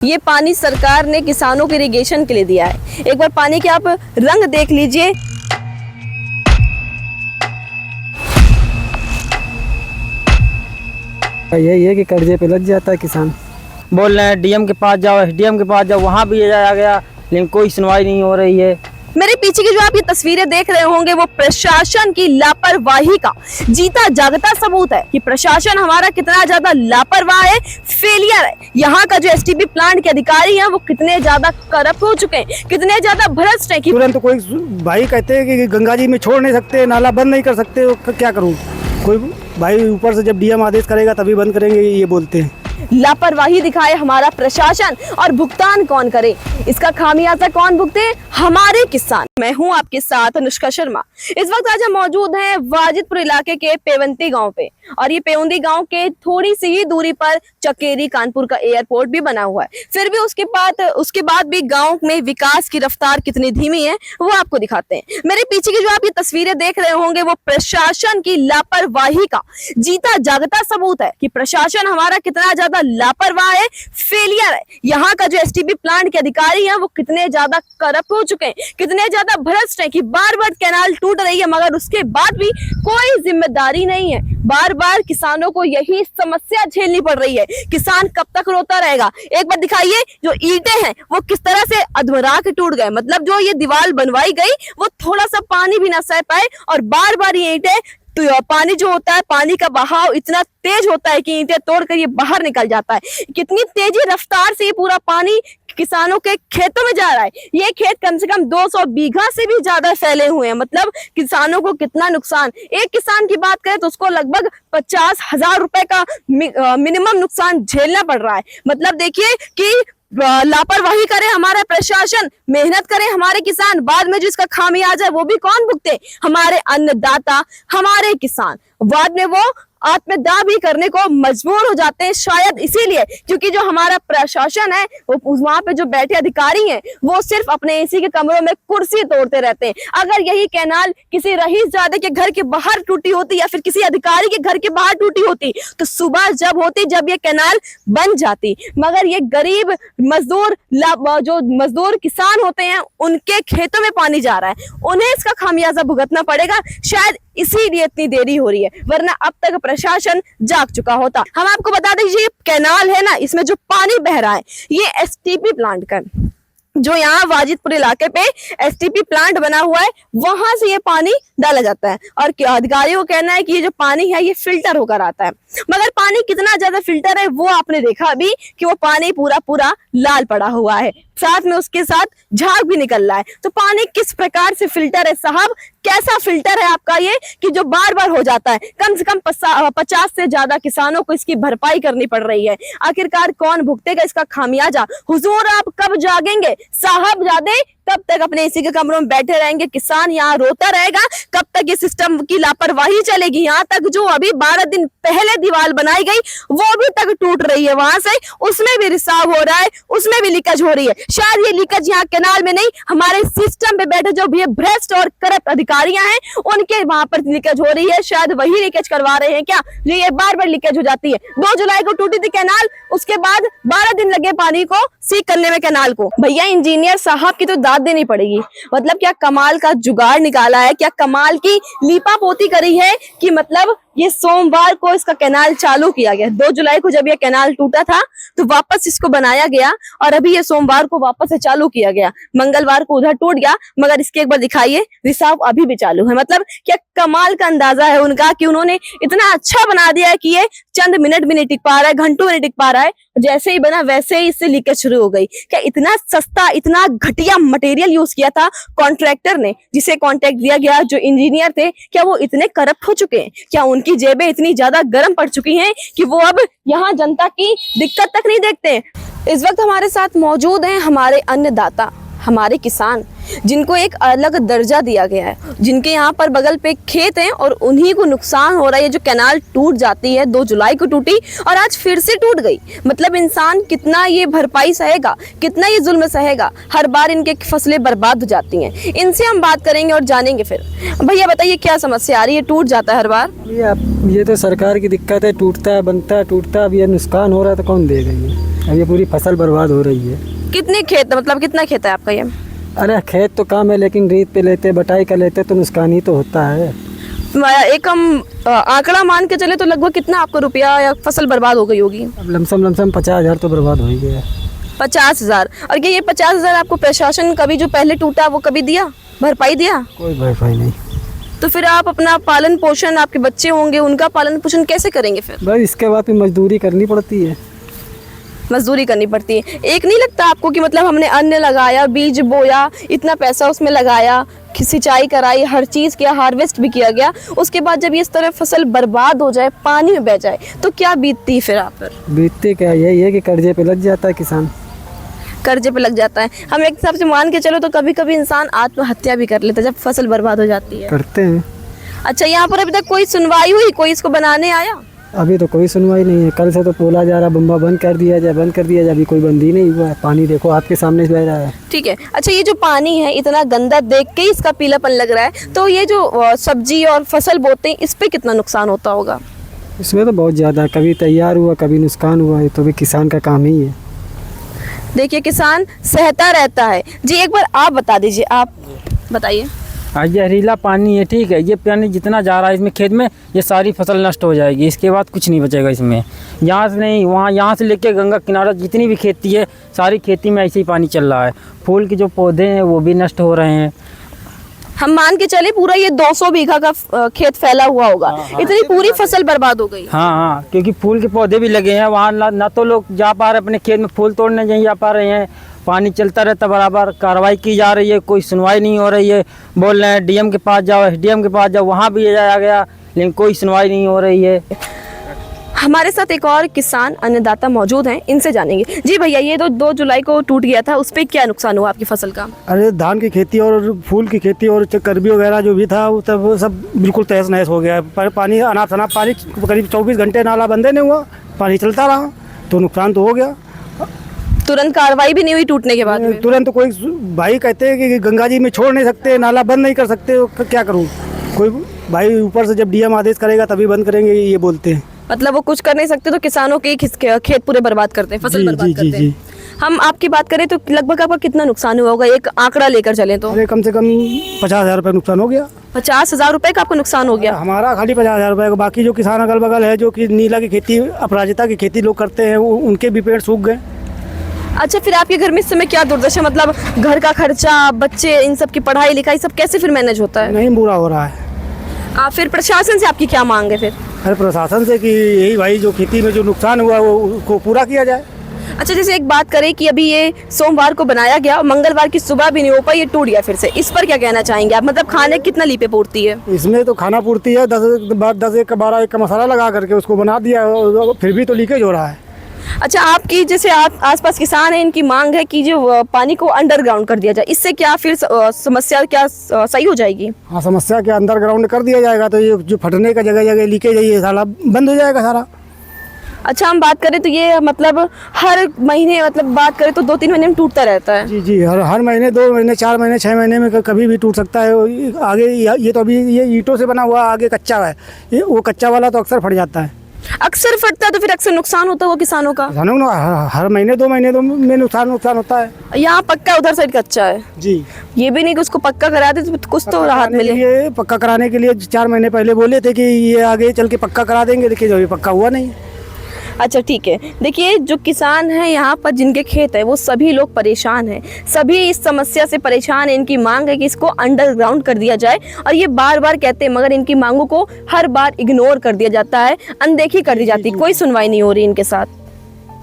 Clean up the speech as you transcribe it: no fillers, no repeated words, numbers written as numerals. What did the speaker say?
ये पानी सरकार ने किसानों के इरिगेशन के लिए दिया है। एक बार पानी के आप रंग देख लीजिए। यही है कि कर्जे पे लग जाता है किसान। बोल रहे हैं डीएम के पास जाओ, एसडीएम के पास जाओ, वहाँ भी जाया गया लेकिन कोई सुनवाई नहीं हो रही है। मेरे पीछे की जो आप ये तस्वीरें देख रहे होंगे वो प्रशासन की लापरवाही का जीता जागता सबूत है कि प्रशासन हमारा कितना ज्यादा लापरवाह है, फेलियर है। यहाँ का जो एसटीपी प्लांट के अधिकारी हैं वो कितने ज्यादा करप्ट हो चुके हैं, कितने ज्यादा भ्रष्ट हैं कि तुरंत कोई भाई कहते हैं कि गंगा जी में छोड़ नहीं सकते, नाला बंद नहीं कर सकते, तो क्या करूँ? कोई भाई ऊपर से जब डीएम आदेश करेगा तभी बंद करेंगे, ये बोलते हैं। लापरवाही दिखाए हमारा प्रशासन और भुगतान कौन करे, इसका खामियाजा कौन भुगते? हमारे किसान। मैं हूं आपके साथ अनुष्का शर्मा। इस वक्त आज हम मौजूद हैं वाजिदपुर इलाके के पेवंती गांव पे, और ये पेवंती गांव के थोड़ी सी ही दूरी पर चकेरी कानपुर का एयरपोर्ट भी बना हुआ है। फिर भी उसके बाद भी गांव में विकास की रफ्तार कितनी धीमी है वो आपको दिखाते हैं। मेरे पीछे की जो आप ये तस्वीरें देख रहे होंगे वो प्रशासन की लापरवाही का जीता जागता सबूत है कि प्रशासन हमारा कितना ज्यादा लापरवाह है, फेलियर है। यहाँ का जो एसटीपी प्लांट के अधिकारी हैं वो कितने ज्यादा करप्ट हो चुके हैं, कितने ज्यादा भ्रष्ट हैं कि बार बार कैनाल टूट रही है मगर उसके बाद भी कोई जिम्मेदारी नहीं है। बार बार किसानों को यही समस्या झेलनी पड़ रही है। किसान कब तक रोता रहेगा? एक बार दिखाइए जो ईंटें हैं वो किस तरह से अधमरा के टूट गए। मतलब जो ये दीवार बनवाई गई वो थोड़ा सा पानी भी ना सह पाए, और बार बार ये ईंटें, तो पानी जो होता है, पानी का बहाव इतना तेज होता है कि ईंटें तोड़कर ये बाहर निकल जाता है। कितनी तेजी रफ्तार से ये पूरा पानी किसानों के खेतों में जा रहा है। ये खेत कम से कम 200 बीघा से भी ज्यादा फैले हुए हैं। मतलब किसानों को कितना नुकसान, एक किसान की बात करें तो उसको लगभग 50,000 रुपए का मिनिमम नुकसान झेलना पड़ रहा है। मतलब देखिए कि लापरवाही करे हमारा प्रशासन, मेहनत करे हमारे किसान, बाद में जो इसका खामियाजा है वो भी कौन भुगते? हमारे अन्नदाता, हमारे किसान। बाद में वो आत्मदाह भी करने को मजबूर हो जाते हैं, शायद इसीलिए क्योंकि जो हमारा प्रशासन है वो वहां पे जो बैठे अधिकारी हैं वो सिर्फ अपने एसी के कमरों में कुर्सी तोड़ते रहते हैं। अगर यही कैनाल किसी रईसजादे के घर के बाहर टूटी होती या फिर किसी अधिकारी के घर के बाहर टूटी होती तो सुबह जब ये कैनाल बन जाती, मगर ये गरीब मजदूर, जो मजदूर किसान होते हैं उनके खेतों में पानी जा रहा है, उन्हें इसका खामियाजा भुगतना पड़ेगा। शायद इसीलिए इतनी देरी हो रही है, वरना अब तक प्रशासन जाग चुका होता। हम आपको बता दें ये कैनाल है ना, इसमें जो पानी बह रहा है ये एसटीपी प्लांट का, जो यहाँ वाजिदपुर इलाके पे एसटीपी प्लांट बना हुआ है वहां से ये पानी डाला जाता है। और अधिकारियों का कहना है कि ये जो पानी है ये फिल्टर होकर आता है, मगर पानी कितना ज्यादा फिल्टर है वो आपने देखा अभी कि वो पानी पूरा लाल पड़ा हुआ है, साथ में उसके साथ झाग भी निकल रहा है। तो पानी किस प्रकार से फिल्टर है साहब? कैसा फिल्टर है आपका ये कि जो बार बार हो जाता है? कम से कम 50 से ज्यादा किसानों को इसकी भरपाई करनी पड़ रही है। आखिरकार कौन भुगतेगा इसका खामियाजा? हुजूर आप कब जागेंगे? साहबजादे कब तक अपने एसी के कमरों में बैठे रहेंगे? किसान यहाँ रोता रहेगा? कब तक ये सिस्टम की लापरवाही चलेगी? यहाँ तक जो अभी 12 दिन पहले दीवार बनाई गई वो भी तक टूट रही है, वहां से उसमें भी रिसाव हो रहा है, उसमें भी लीकेज हो रही है। शायद ये लीकेज यहाँ कैनाल में नहीं, हमारे सिस्टम पे बैठे जो भी भ्रष्ट और करप्ट अधिकारियां हैं उनके वहां पर लीकेज हो रही है। शायद वही लीकेज करवा रहे हैं क्या, जो ये बार बार लीकेज हो जाती है। 2 जुलाई को टूटी थी कैनाल, उसके बाद 12 दिन लगे पानी को सीक करने में कैनाल को। भैया इंजीनियर साहब की तो दाद देनी पड़ेगी। मतलब क्या कमाल का जुगाड़ निकाला है, क्या कमाल की लीपापोती करी है कि मतलब ये सोमवार को इसका कैनाल चालू किया गया। 2 जुलाई को जब ये कैनाल टूटा था तो वापस इसको बनाया गया, और अभी ये सोमवार को वापस से चालू किया गया। मंगलवार को उधर टूट गया मगर इसके एक बार दिखाइए रिसाव अभी भी चालू है। मतलब क्या कमाल का अंदाजा है उनका कि उन्होंने इतना अच्छा बना दिया है कि ये चंद मिनट भी नहीं टिक पा रहा है, घंटों में नहीं टिक पा रहा है। जैसे ही बना वैसे ही इससे लीकेज शुरू हो गई। क्या इतना सस्ता, इतना घटिया मटेरियल यूज किया था कॉन्ट्रैक्टर ने, जिसे कॉन्ट्रैक्ट दिया गया, जो इंजीनियर थे, क्या वो इतने करप्ट हो चुके हैं? क्या उनकी जेबें इतनी ज्यादा गर्म पड़ चुकी हैं कि वो अब यहाँ जनता की दिक्कत तक नहीं देखते हैं? इस वक्त हमारे साथ मौजूद हैं हमारे अन्नदाता, हमारे किसान, जिनको एक अलग दर्जा दिया गया है, जिनके यहाँ पर बगल पे खेत हैं और उन्हीं को नुकसान हो रहा है। जो कैनाल टूट जाती है, 2 जुलाई को टूटी और आज फिर से टूट गई। मतलब इंसान कितना ये भरपाई सहेगा, कितना ये जुल्म सहेगा? हर बार इनके फसलें बर्बाद हो जाती हैं। इनसे हम बात करेंगे और जानेंगे। फिर भैया बताइए क्या समस्या आ रही है? टूट जाता है हर बार। ये तो सरकार की दिक्कत है, टूटता है, बनता है, टूटता है। अब ये नुकसान हो रहा है तो कौन देगा? ये अब ये पूरी फसल बर्बाद हो रही है। कितने खेत, मतलब कितना खेत है आपका ये? अरे खेत तो कम है, लेकिन रीत पे लेते बटाई कर लेते तो नुकसान ही तो होता है। एक हम आंकड़ा मान के चले तो लगभग कितना आपको रुपया या फसल बर्बाद हो गई होगी? अब लमसम 50,000 तो बर्बाद हो ही गया। 50,000। और क्या ये 50,000 आपको प्रशासन कभी जो पहले टूटा वो कभी दिया, भरपाई दिया? कोई भरपाई नहीं। तो फिर आप अपना पालन पोषण, आपके बच्चे होंगे उनका पालन पोषण कैसे करेंगे फिर? बस इसके बाद फिर मजदूरी करनी पड़ती है। मजदूरी करनी पड़ती है। एक नहीं लगता आपको कि मतलब हमने अन्न लगाया, बीज बोया, इतना पैसा उसमें लगाया, सिंचाई कराई, हर चीज़ किया, हार्वेस्ट भी किया गया, उसके बाद जब इस तरह फसल बर्बाद हो जाए, पानी में बह जाए, तो क्या बीतती फिर आप पर? बीतती क्या, यही है कि कर्जे पे लग जाता है किसान। कर्जे पे लग जाता है। हम एक हिसाब से मान के चलो तो कभी कभी इंसान आत्महत्या भी कर लेता है जब फसल बर्बाद हो जाती है। करते हैं। अच्छा, यहाँ पर अभी तक कोई सुनवाई हुई, कोई इसको बनाने आया? अभी तो कोई सुनवाई नहीं है। कल से तो बोला जा रहा बम्बा बंद कर दिया जाए, बंद कर दिया जाए, अभी कोई बंद ही नहीं हुआ है। पानी देखो आपके सामने बह रहा है। ठीक है। अच्छा, ये जो पानी है इतना गंदा, देख के ही इसका पीलापन लग रहा है, तो ये जो सब्जी और फसल बोते हैं इस पे कितना नुकसान होता होगा? इसमें तो बहुत ज़्यादा, कभी तैयार हुआ कभी नुकसान हुआ, ये तो भी किसान का काम ही है। देखिए, किसान सहता रहता है। जी एक बार आप बता दीजिए, आप बताइए। हाँ, ये जहरीला पानी है, ठीक है। ये पानी जितना जा रहा है इसमें खेत में, ये सारी फसल नष्ट हो जाएगी। इसके बाद कुछ नहीं बचेगा इसमें। यहाँ से नहीं वहाँ, यहाँ से लेके गंगा किनारा जितनी भी खेती है, सारी खेती में ऐसे ही पानी चल रहा है। फूल के जो पौधे हैं वो भी नष्ट हो रहे हैं। हम मान के चले पूरा ये 200 बीघा का खेत फैला हुआ होगा, इतनी पूरी फसल बर्बाद हो गई। हाँ हाँ, क्योंकि फूल के पौधे भी लगे हैं वहाँ। ना तो लोग जा पा रहे अपने खेत में फूल तोड़ने नहीं जा पा रहे हैं। पानी चलता रहता बराबर, कार्रवाई की जा रही है, कोई सुनवाई नहीं हो रही है। बोल रहे हैं डीएम के पास जाओ, एसडीएम के पास जाओ, वहाँ भी जाया गया, लेकिन कोई सुनवाई नहीं हो रही है। हमारे साथ एक और किसान अन्नदाता मौजूद हैं, इनसे जानेंगे। जी भैया, ये तो 2 जुलाई को टूट गया था, उस पर क्या नुकसान हुआ आपकी फसल का? अरे धान की खेती और फूल की खेती और करबी वगैरह जो भी था वो सब बिल्कुल तहस नहस हो गया। पानी अनाप शनाप पानी, करीब 24 घंटे नाला बंद नहीं हुआ, पानी चलता रहा, तो नुकसान तो हो गया। तुरंत कार्रवाई भी नहीं हुई टूटने के बाद में? तुरंत कोई भाई कहते हैं कि गंगा जी में छोड़ नहीं सकते, नाला बंद नहीं कर सकते, तो क्या करूँ? कोई भाई ऊपर से जब डीएम आदेश करेगा तभी बंद करेंगे, ये बोलते हैं। मतलब वो कुछ कर नहीं सकते तो किसानों के खेत पूरे बर्बाद करते हैं, फसल बर्बाद करते हैं। हम आपकी बात करें तो लगभग आपका कितना नुकसान हुआ होगा, एक आंकड़ा लेकर चले तो? अरे कम से कम 50,000 रुपये नुकसान हो गया। 50,000 रुपए का आपको नुकसान हो गया? हमारा खाली 50,000 रुपये, बाकी जो किसान अगल बगल है जो कि नीला की खेती, अपराजिता की खेती लोग करते हैं, उनके भी पेड़ सूख गए। अच्छा, फिर आपके घर में इस समय क्या दुर्दशा, मतलब घर का खर्चा, बच्चे, इन सब की पढ़ाई लिखाई सब कैसे फिर मैनेज होता है? नहीं, बुरा हो रहा है। फिर प्रशासन से आपकी क्या मांग है फिर? अरे प्रशासन से कि यही भाई जो खेती में जो नुकसान हुआ वो उसको पूरा किया जाए। अच्छा, जैसे एक बात करें कि अभी ये सोमवार को बनाया गया और मंगलवार की सुबह भी नहीं हो पाई, ये टूट गया फिर से, इस पर क्या कहना चाहेंगे आप? मतलब खाने कितना लीपे पूर्ति है इसमें? तो खाना पूर्ति है, 10 एक का 12 एक का मसाला लगा करके उसको बना दिया, फिर भी तो लीकेज हो रहा है। अच्छा, आपकी जैसे आप आसपास किसान हैं, इनकी मांग है कि जो पानी को अंडरग्राउंड कर दिया जाए, इससे क्या फिर समस्या क्या सही हो जाएगी? हाँ, समस्या के अंडरग्राउंड कर दिया जाएगा तो ये जो फटने का जगह जगह लीकेज है ये सारा बंद हो जाएगा सारा। अच्छा, हम बात करें तो ये मतलब हर महीने, मतलब बात करें तो 2-3 महीने में टूटता रहता है? जी जी, हर महीने, 2 महीने, 4 महीने, 6 महीने में कभी भी टूट सकता है। आगे ये तो अभी ये ईंटों से बना हुआ, आगे कच्चा है, ये वो कच्चा वाला तो अक्सर फट जाता है। अक्सर फटता है तो फिर अक्सर नुकसान होता है वो किसानों का? हर महीने 2 महीने में नुकसान होता है। यहाँ पक्का, उधर साइड कच्चा है जी। ये भी नहीं कि उसको पक्का करा दे तो कुछ तो राहत मिले। ये पक्का कराने के लिए 4 महीने पहले बोले थे कि ये आगे चल के पक्का करा देंगे, लेकिन जो पक्का हुआ नहीं। अच्छा, ठीक है। देखिए, जो किसान हैं यहाँ पर जिनके खेत है वो सभी लोग परेशान हैं, सभी इस समस्या से परेशान हैं। इनकी मांग है कि इसको अंडरग्राउंड कर दिया जाए और ये बार बार कहते हैं, मगर इनकी मांगों को हर बार इग्नोर कर दिया जाता है, अनदेखी कर दी जाती है, कोई सुनवाई नहीं हो रही इनके साथ।